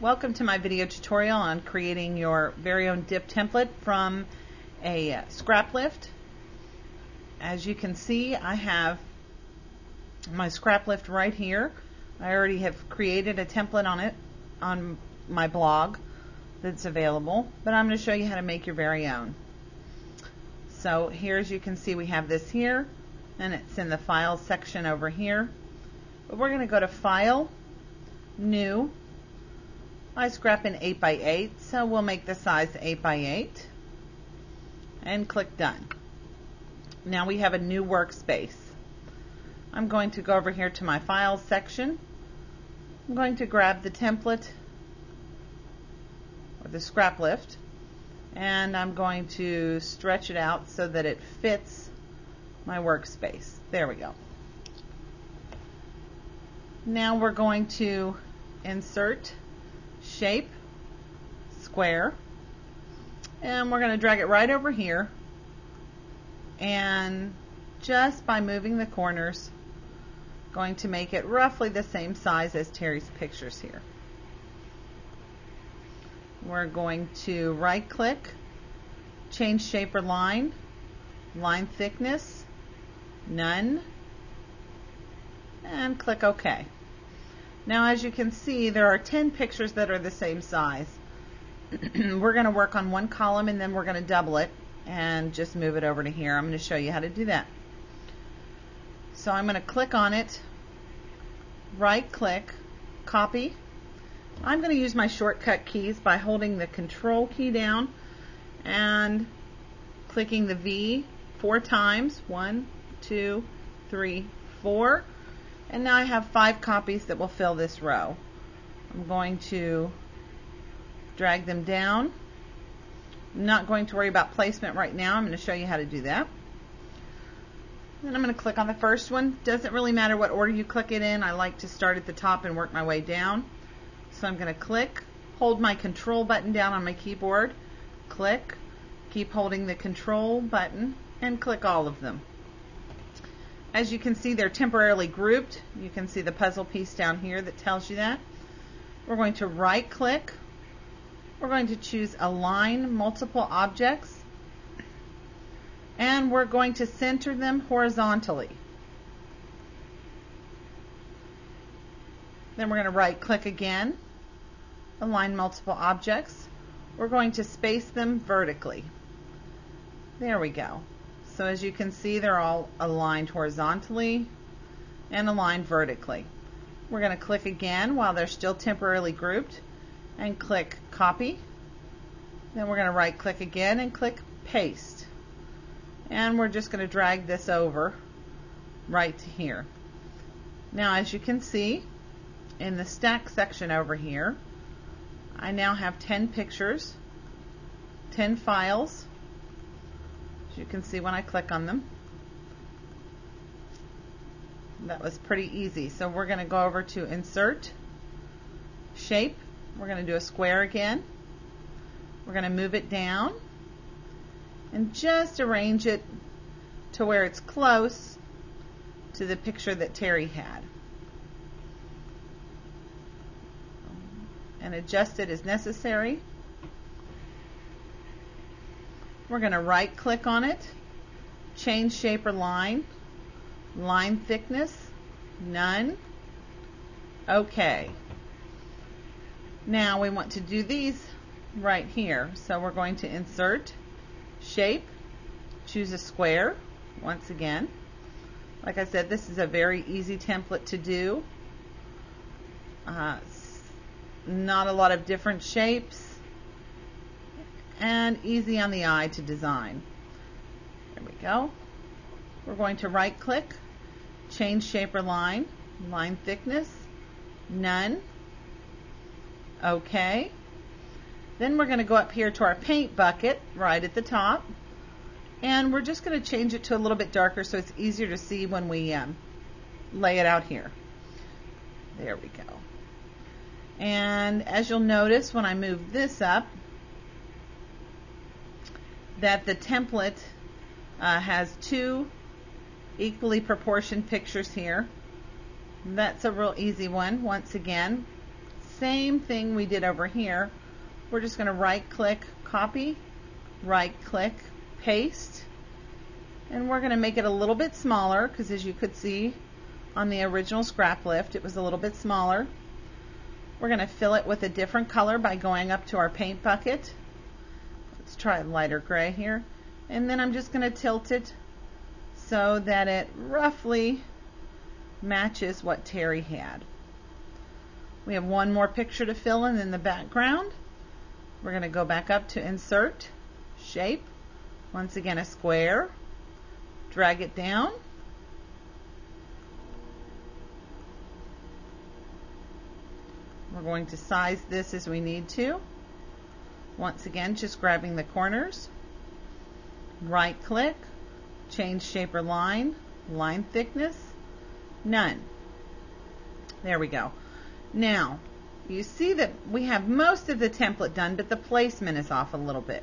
Welcome to my video tutorial on creating your very own dip template from a Scraplift. As you can see, I have my Scraplift right here. I already have created a template on it on my blog that's available, but I'm going to show you how to make your very own. So here, as you can see, we have this here, and it's in the Files section over here. But we're going to go to File, New. I scrap in 8x8, so we'll make the size 8x8 and click Done. Now we have a new workspace. I'm going to go over here to my Files section. I'm going to grab the template or the Scraplift, and I'm going to stretch it out so that it fits my workspace. There we go. Now we're going to insert shape, square, and we're going to drag it right over here, and just by moving the corners, going to make it roughly the same size as Terry's pictures here. We're going to right click, change shape or line, line thickness, none, and click OK. Now, as you can see, there are 10 pictures that are the same size. We're going to work on one column, and then we're going to double it and just move it over to here. I'm going to show you how to do that. So I'm going to click on it, right click, copy. I'm going to use my shortcut keys by holding the Control key down and clicking the V 4 times. 1, 2, 3, 4. And now I have 5 copies that will fill this row. I'm going to drag them down. I'm not going to worry about placement right now. I'm going to show you how to do that. Then I'm going to click on the first one. Doesn't really matter what order you click it in. I like to start at the top and work my way down. So I'm going to click, hold my Control button down on my keyboard, click, keep holding the Control button, and click all of them. As you can see, they're temporarily grouped. You can see the puzzle piece down here that tells you that. We're going to right click. We're going to choose Align Multiple Objects. And we're going to center them horizontally. Then we're going to right click again. Align Multiple Objects. We're going to space them vertically. There we go. So as you can see, they're all aligned horizontally and aligned vertically. We're going to click again while they're still temporarily grouped and click Copy. Then we're going to right click again and click Paste. And we're just going to drag this over right to here. Now, as you can see, in the stack section over here, I now have 10 pictures, 10 files. You can see when I click on them. That was pretty easy. So we're going to go over to Insert, Shape. We're going to do a square again. We're going to move it down and just arrange it to where it's close to the picture that Terry had. And adjust it as necessary. We're going to right click on it, change shape or line, line thickness, none, OK. Now we want to do these right here. So we're going to insert, shape, choose a square once again. Like I said, this is a very easy template to do. Not a lot of different shapes, and easy on the eye to design. There we go. We're going to right click, change shape or line, line thickness, none, OK. Then we're going to go up here to our paint bucket right at the top, and we're just going to change it to a little bit darker so it's easier to see when we lay it out here. There we go. And as you'll notice when I move this up, that the template has 2 equally proportioned pictures here. That's a real easy one. Once again, same thing we did over here. We're just going to right click, copy, right click, paste, and we're going to make it a little bit smaller because as you could see on the original Scraplift it was a little bit smaller. We're going to fill it with a different color by going up to our paint bucket. Let's try a lighter gray here, and then I'm just going to tilt it so that it roughly matches what Terry had. We have one more picture to fill in the background. We're going to go back up to Insert, Shape, once again a square, drag it down, we're going to size this as we need to. Once again, just grabbing the corners, right click, change shape or line, line thickness, none. There we go. Now, you see that we have most of the template done, but the placement is off a little bit.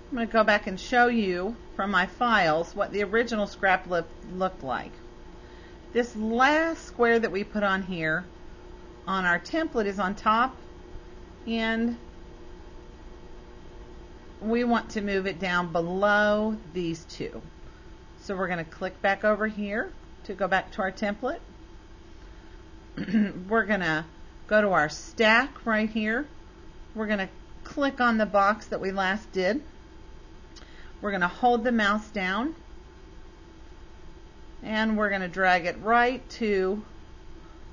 I'm going to go back and show you from my files what the original Scraplift looked like. This last square that we put on here on our template is on top, and we want to move it down below these two. So we're going to click back over here to go back to our template. We're going to go to our stack right here. We're going to click on the box that we last did. We're going to hold the mouse down and we're going to drag it right to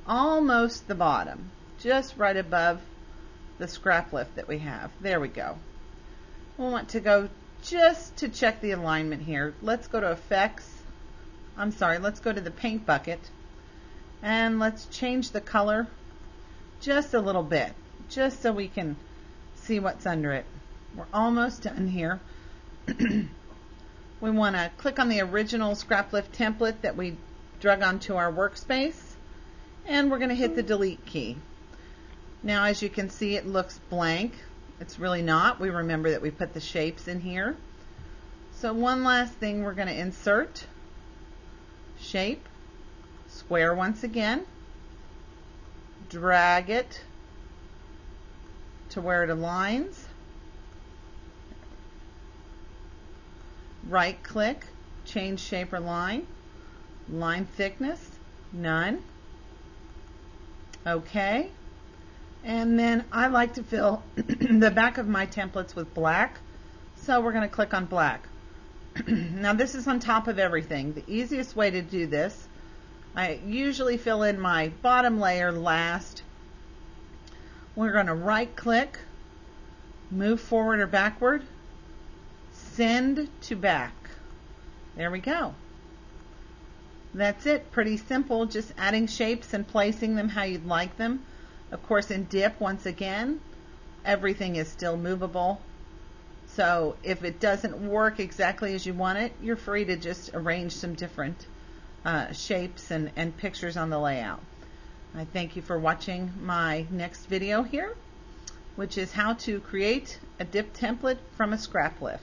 almost the bottom, just right above the Scraplift that we have. There we go. We'll want to go just to check the alignment here. Let's go to Effects. Let's go to the paint bucket and let's change the color just a little bit, just so we can see what's under it. We're almost done here. We want to click on the original Scraplift template that we drug onto our workspace, and we're going to hit the delete key. Now as you can see, it looks blank. It's really not. We remember that we put the shapes in here. So one last thing, we're going to insert, shape, square once again, drag it to where it aligns, right click, change shape or line, line thickness, none. Okay. And then I like to fill the back of my templates with black, so we're going to click on black. Now this is on top of everything. The easiest way to do this, I usually fill in my bottom layer last. We're going to right click, move forward or backward, send to back. There we go. That's it. Pretty simple, just adding shapes and placing them how you'd like them. Of course, in dip, once again, everything is still movable. So if it doesn't work exactly as you want it, you're free to just arrange some different shapes and pictures on the layout. I thank you for watching my next video here, which is how to create a dip template from a Scraplift.